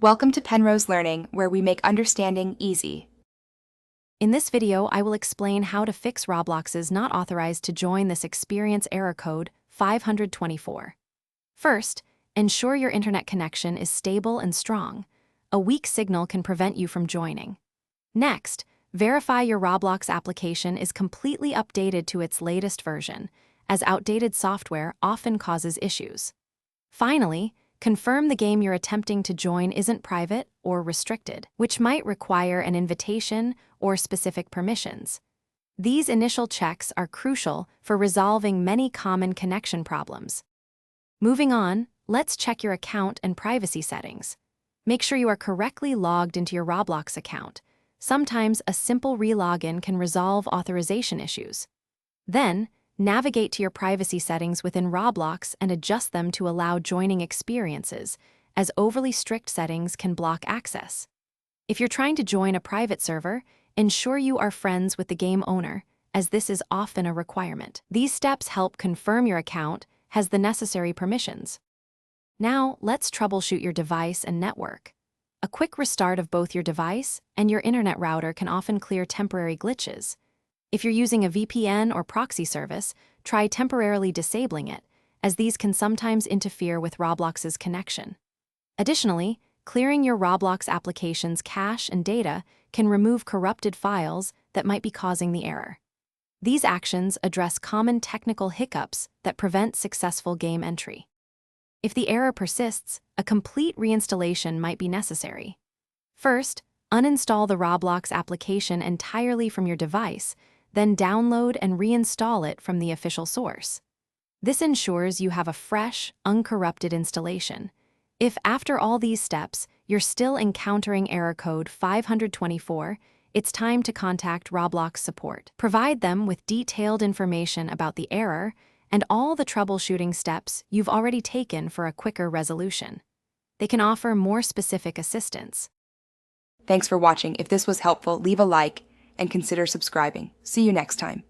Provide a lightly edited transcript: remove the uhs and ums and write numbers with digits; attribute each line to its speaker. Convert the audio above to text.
Speaker 1: Welcome to Penrose Learning, where we make understanding easy.
Speaker 2: In this video, I will explain how to fix Roblox's not authorized to join this experience error code 524. First, ensure your internet connection is stable and strong. A weak signal can prevent you from joining. Next, verify your Roblox application is completely updated to its latest version, as outdated software often causes issues. Finally, confirm the game you're attempting to join isn't private or restricted, which might require an invitation or specific permissions. These initial checks are crucial for resolving many common connection problems. Moving on, let's check your account and privacy settings. Make sure you are correctly logged into your Roblox account. Sometimes a simple relogin can resolve authorization issues. Then, navigate to your privacy settings within Roblox and adjust them to allow joining experiences, as overly strict settings can block access. If you're trying to join a private server, ensure you are friends with the game owner, as this is often a requirement. These steps help confirm your account has the necessary permissions. Now, let's troubleshoot your device and network. A quick restart of both your device and your internet router can often clear temporary glitches. If you're using a VPN or proxy service, try temporarily disabling it, as these can sometimes interfere with Roblox's connection. Additionally, clearing your Roblox application's cache and data can remove corrupted files that might be causing the error. These actions address common technical hiccups that prevent successful game entry. If the error persists, a complete reinstallation might be necessary. First, uninstall the Roblox application entirely from your device, then download and reinstall it from the official source. This ensures you have a fresh, uncorrupted installation. If after all these steps, you're still encountering error code 524, it's time to contact Roblox support. Provide them with detailed information about the error and all the troubleshooting steps you've already taken for a quicker resolution. They can offer more specific assistance.
Speaker 1: Thanks for watching. If this was helpful, leave a like and consider subscribing. See you next time.